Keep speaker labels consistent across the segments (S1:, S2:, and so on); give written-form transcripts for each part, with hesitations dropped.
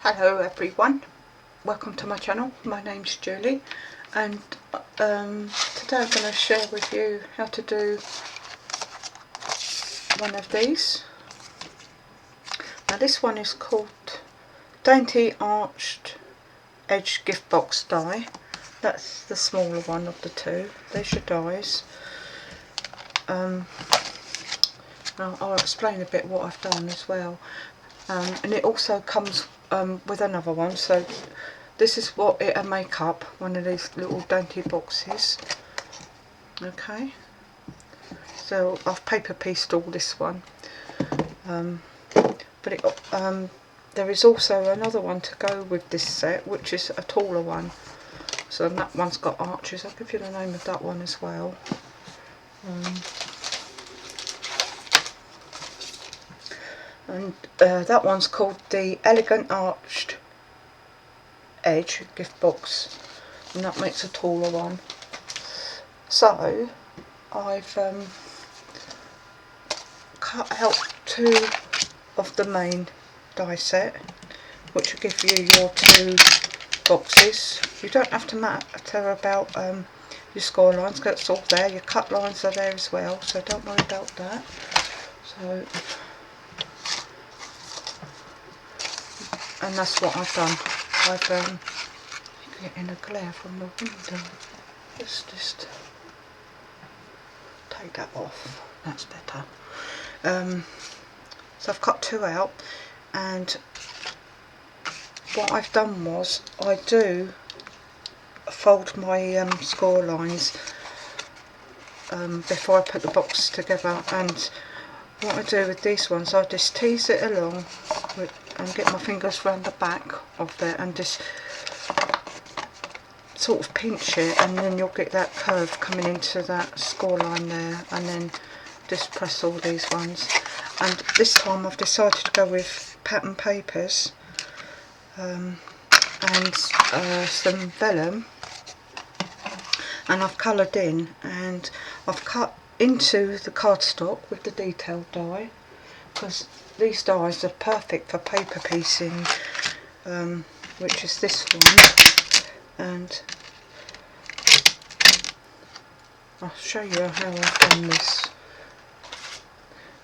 S1: Hello everyone, welcome to my channel. My name's Julie and today I'm going to share with you how to do one of these. Now this one is called Dainty Arched Edge Gift Box Die. That's the smaller one of the two. There's your dies. Now I'll explain a bit what I've done as well. And it also comes with another one, so this is what it'll make up, one of these little dainty boxes. Okay, so I've paper pieced all this one, but there is also another one to go with this set, which is a taller one, so that one's got arches. I'll give you the name of that one as well. And that one's called the Elegant Arched Edge Gift Box, and that makes a taller one. So I've cut out two of the main die set, which will give you your two boxes. You don't have to matter about your score lines, because it's all there. Your cut lines are there as well, so don't worry about that. So, and that's what I've done. I've getting a glare from the window. Just take that off. That's better. So I've cut two out, and what I've done was I do fold my score lines before I put the box together, and what I do with these ones, I just tease it along and get my fingers round the back of it and just sort of pinch it, and then you'll get that curve coming into that score line there, and then just press all these ones. And this time I've decided to go with pattern papers and some vellum, and I've coloured in, and I've cut into the cardstock with the detailed die, because these dies are perfect for paper piecing, which is this one. And I'll show you how I've done this.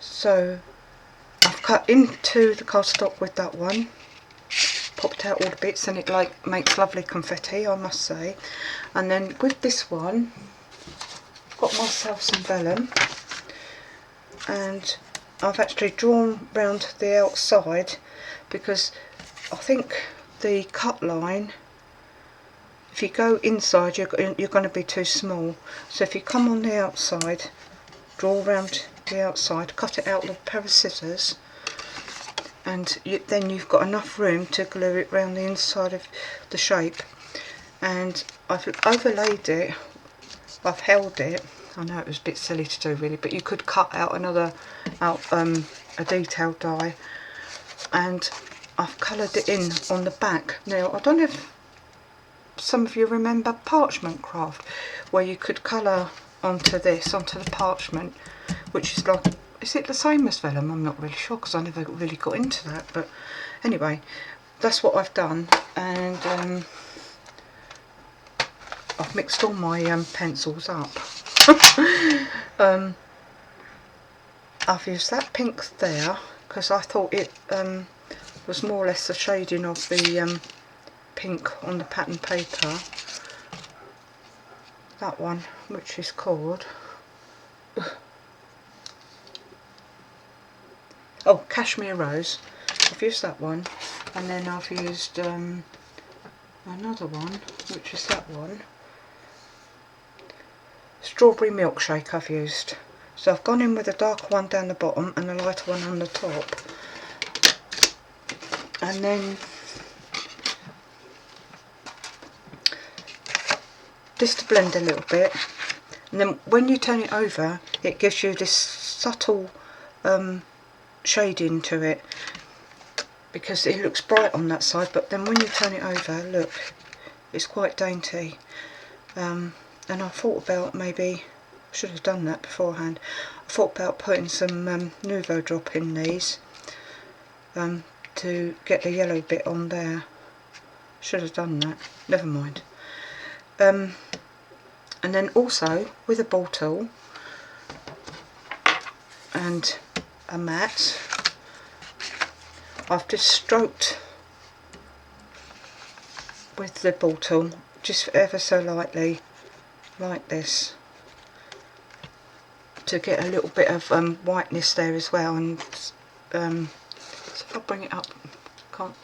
S1: So I've cut into the cardstock with that one, popped out all the bits, and it like makes lovely confetti, I must say. And then with this one, got myself some vellum, and I've actually drawn round the outside, because I think the cut line, if you go inside, you're going to be too small. So if you come on the outside, draw round the outside, cut it out with a pair of scissors, and then you've got enough room to glue it round the inside of the shape. And I've overlaid it, I've held it. I know it was a bit silly to do really, but you could cut out a detailed die, and I've coloured it in on the back. Now I don't know if some of you remember parchment craft, where you could colour onto the parchment, which is like, is it the same as vellum? I'm not really sure, because I never really got into that, but anyway, that's what I've done. And I've mixed all my pencils up. I've used that pink there because I thought it was more or less the shading of the pink on the pattern paper. That one, which is called Cashmere Rose. I've used that one, and then I've used another one, which is that one, Strawberry Milkshake I've used. So I've gone in with a darker one down the bottom and a lighter one on the top, and then just to blend a little bit, and then when you turn it over, it gives you this subtle shading to it, because it looks bright on that side, but then when you turn it over, look, it's quite dainty. And I thought about, maybe I should have done that beforehand, I thought about putting some Nouveau drop in these, to get the yellow bit on there. Should have done that, never mind. And then also with a ball tool and a mat, I've just stroked with the ball tool just ever so lightly like this to get a little bit of whiteness there as well. And so if I bring it up, can't.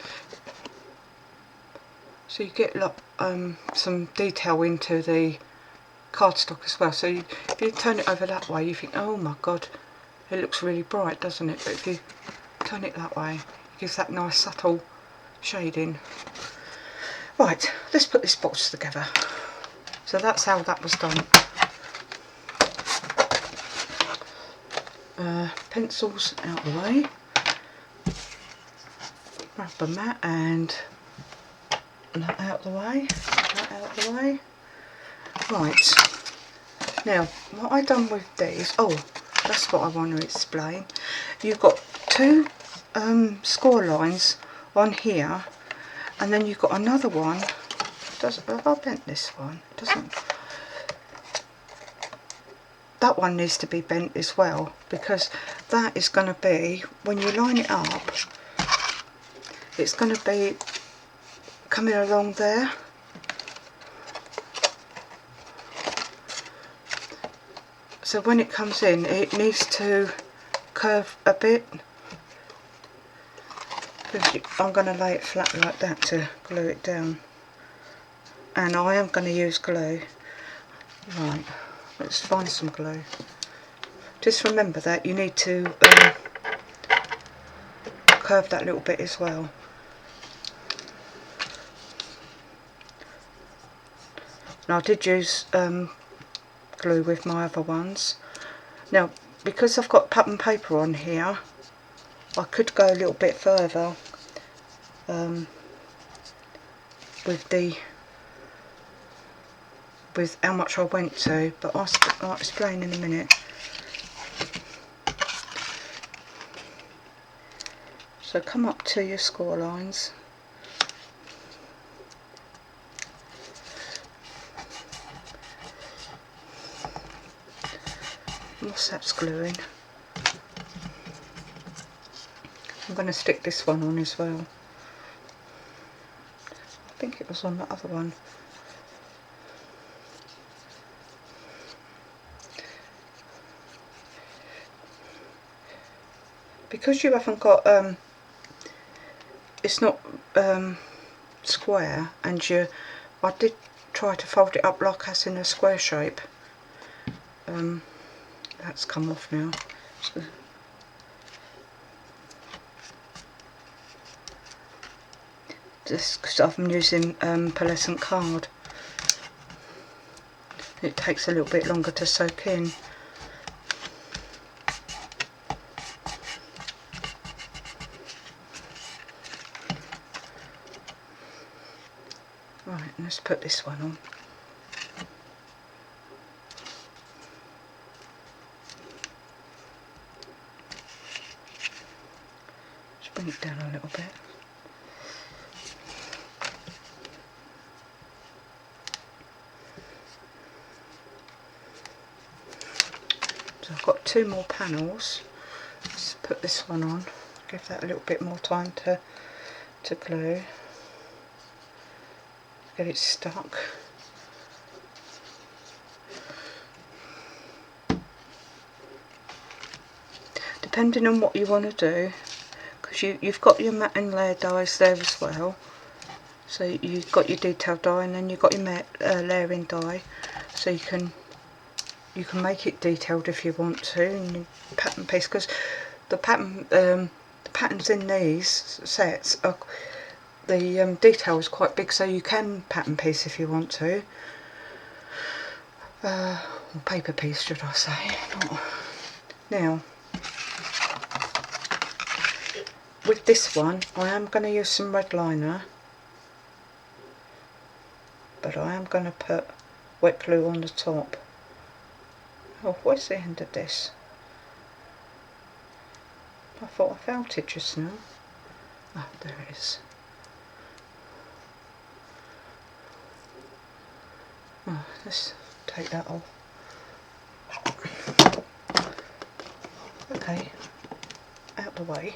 S1: So you get like, some detail into the cardstock as well. So if you turn it over that way, you think, oh my god, it looks really bright, doesn't it? But if you turn it that way, it gives that nice subtle shading. Right, let's put this box together. So that's how that was done. Pencils out of the way, rubber mat and that out of the way, that out of the way. Right, now what I've done with these, oh, that's what I want to explain. You've got two score lines on here, and then you've got another one. Have I bent this one? It doesn't. That one needs to be bent as well, because that is going to be, when you line it up, it's going to be coming along there. So when it comes in, it needs to curve a bit. I'm going to lay it flat like that to glue it down. And I am going to use glue. Right, let's find some glue. Just remember that you need to curve that little bit as well. And I did use glue with my other ones. Now, because I've got pattern paper on here, I could go a little bit further with how much I went to, but I'll explain in a minute. So come up to your score lines. Whilst that's gluing, I'm going to stick this one on as well. I think it was on the other one. Because you haven't got, it's not square, and I did try to fold it up like as in a square shape. That's come off now. Just because I'm using pearlescent card, it takes a little bit longer to soak in. Right, let's put this one on. Just bring it down a little bit. So I've got two more panels. Let's put this one on. Give that a little bit more time to glue. Get it stuck. Depending on what you want to do, because you've got your matte and layer dies there as well. So you've got your detail die, and then you've got your matte layering die. So you can make it detailed if you want to, and you pattern piece, because the patterns in these sets are. The detail is quite big, so you can pattern piece if you want to. Or paper piece, should I say. Now, with this one, I am going to use some red liner, but I am going to put wet glue on the top. Oh, where's the end of this? I thought I felt it just now. Oh, there it is. Oh, let's take that off. Okay, out the way.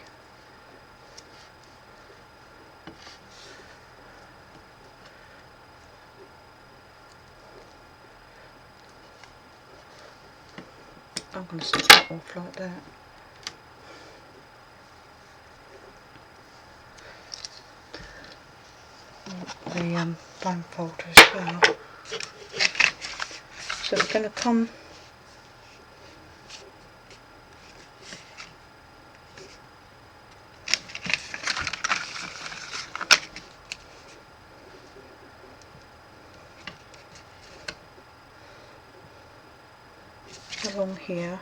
S1: I'm going to stick that off like that. The bone folder as well. So we're going to come along here,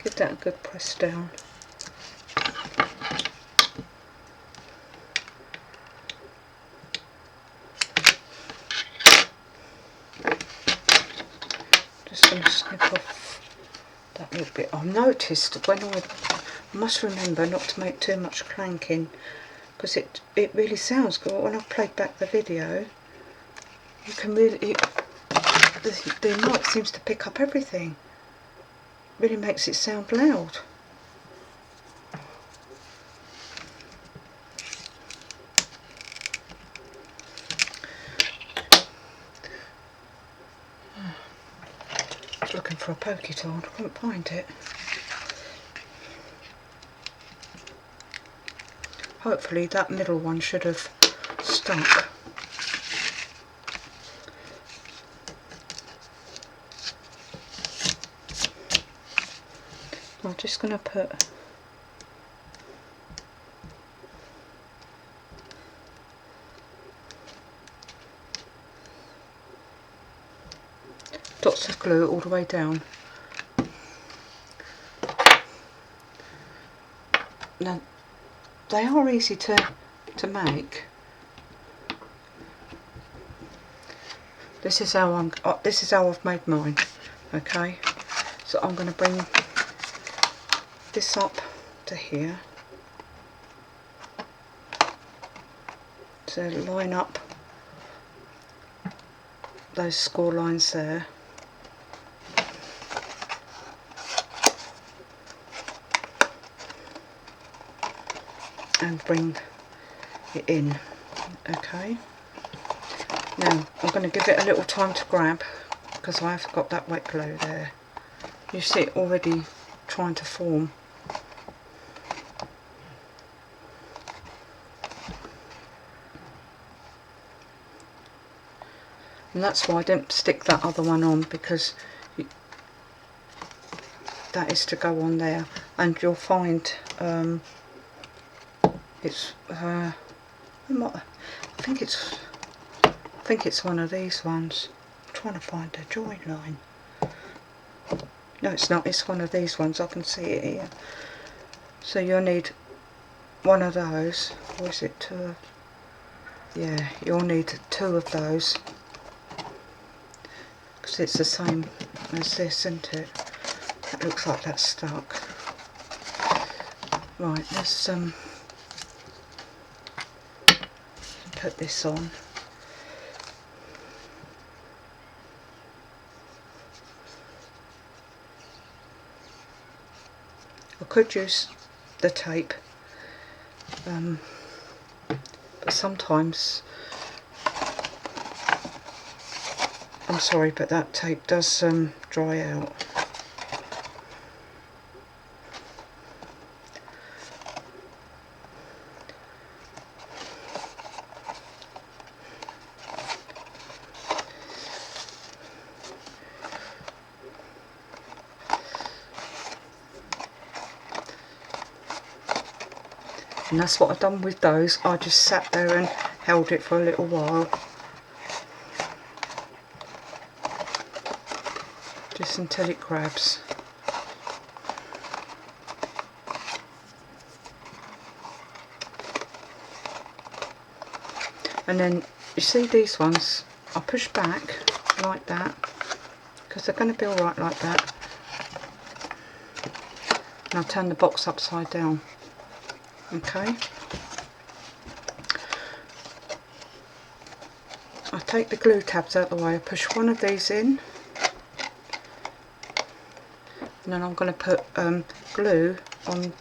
S1: give that a good press down. Just going to snip off that little bit. I've noticed when I must remember not to make too much clanking, because it really sounds good. When I've played back the video, you can really, the mic seems to pick up everything. Really makes it sound loud. I was looking for a pokey tool, I couldn't find it. Hopefully that middle one should have stuck. I'm just going to put dots of glue all the way down. Now they are easy to make. This is how I've made mine. Okay, so I'm going to bring this up to here to line up those score lines there. And bring it in. Okay, now I'm going to give it a little time to grab, because I've got that wet glue there. You see it already trying to form. And that's why I didn't stick that other one on, because that is to go on there, and you'll find it's I think it's one of these ones. I'm trying to find the join line. No, it's not. It's one of these ones. I can see it here. So you'll need one of those. Or is it two? Yeah, you'll need two of those, because it's the same as this, isn't it? It looks like that's stuck. Right, let's put this on. I could use the tape, but sometimes, I'm sorry, but that tape does dry out. And that's what I've done with those. I just sat there and held it for a little while, just until it grabs. And then you see these ones, I push back like that, because they're going to be alright like that. Now turn the box upside down. Okay. I take the glue tabs out of the way, I push one of these in, and then I'm going to put glue on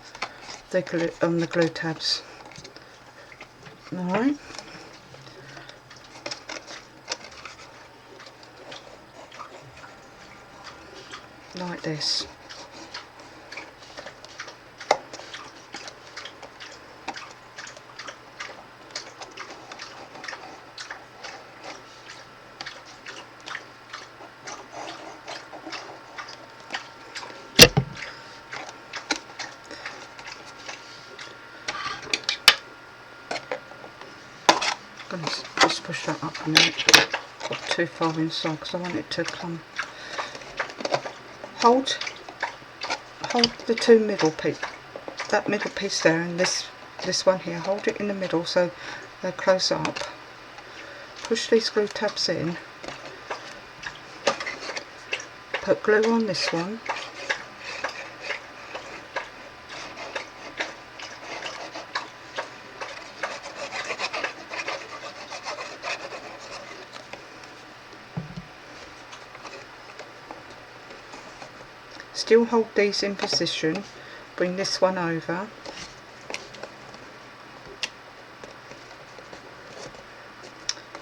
S1: the glue tabs. Alright. Like this. I'm going to just push that up a minute, not too far inside because I want it to come. Hold the two middle piece, that middle piece there, and this one here. Hold it in the middle so they're close up. Push these glue tabs in. Put glue on this one. Still hold these in position, bring this one over,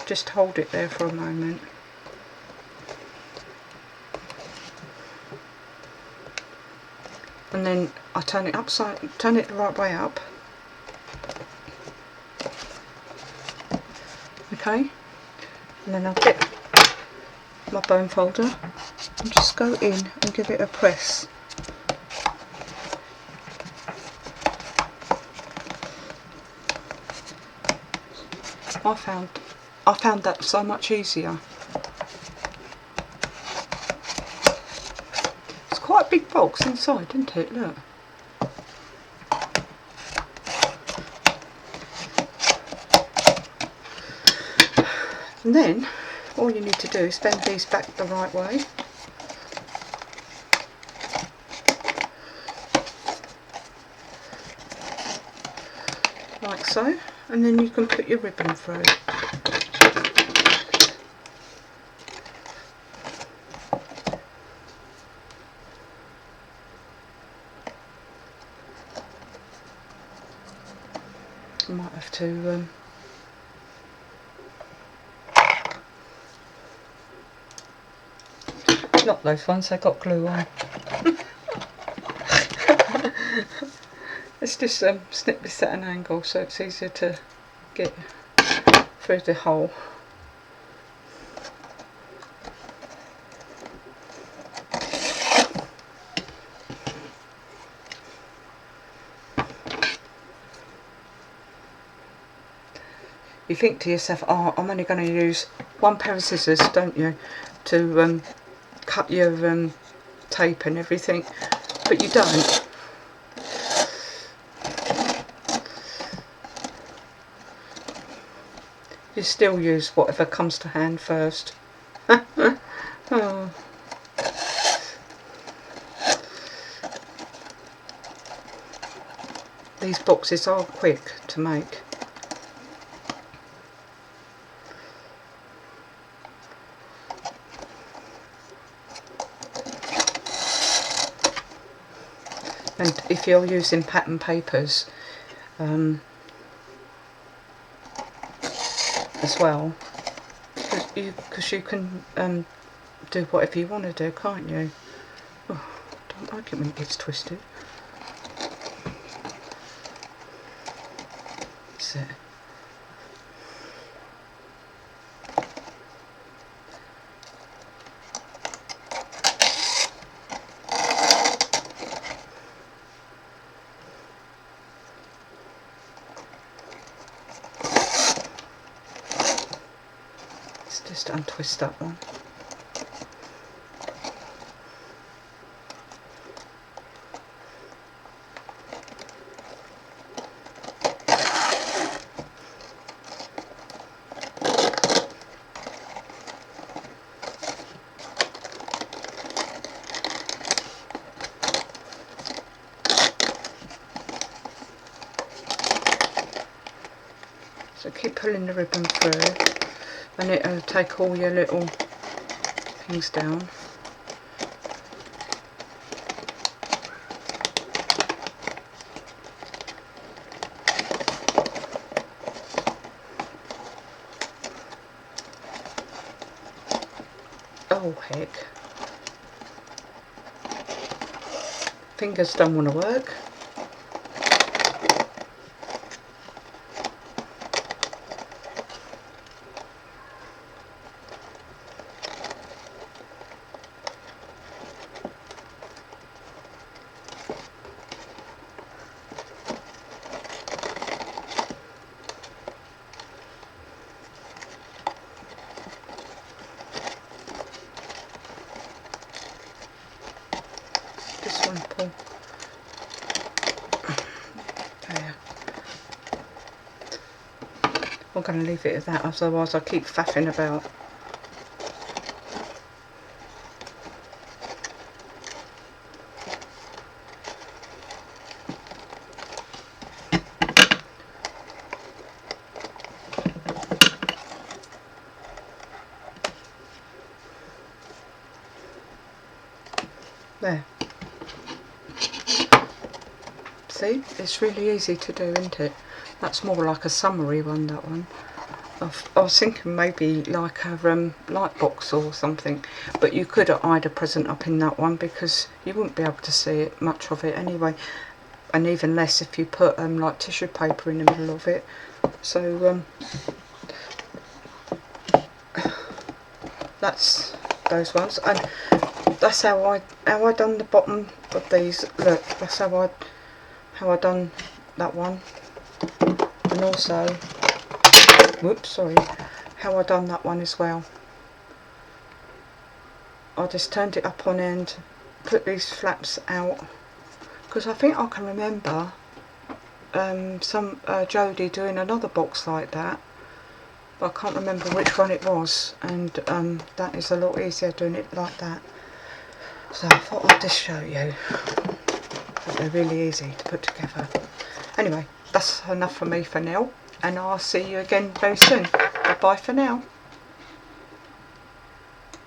S1: just hold it there for a moment, and then I turn it the right way up, okay, and then I'll get my bone folder and just go in and give it a press. I found that so much easier. It's quite a big box inside, isn't it? Look. And then all you need to do is bend these back the right way. Like so, and then you can put your ribbon through. I might have to not those ones, they got glue on. Let's just snip this at an angle so it's easier to get through the hole. You think to yourself, oh, I'm only going to use one pair of scissors, don't you, to cut your tape and everything, but you don't. You still use whatever comes to hand first. Oh. These boxes are quick to make. And if you're using pattern papers as well, because you can do whatever you want to do, can't you? Oh, I don't like it when it gets twisted. That's it. Just untwist that one. So keep pulling the ribbon through and it'll take all your little things down. Oh heck. Fingers don't want to work. This one pull. There. I'm going to leave it at that, otherwise I keep faffing about. There. See, it's really easy to do, isn't it? That's more like a summary one, that one. I was thinking maybe like a light box or something, but you could hide a present up in that one because you wouldn't be able to see it, much of it anyway, and even less if you put like tissue paper in the middle of it. So that's those ones, and that's how I done the bottom of these. Look, that's how I done that one, and also, whoops, sorry, how I done that one as well. I just turned it up on end, put these flaps out, because I think I can remember Jodie doing another box like that, but I can't remember which one it was, and that is a lot easier doing it like that. So I thought I'd just show you that they're really easy to put together. Anyway, that's enough for me for now, and I'll see you again very soon. Bye bye for now.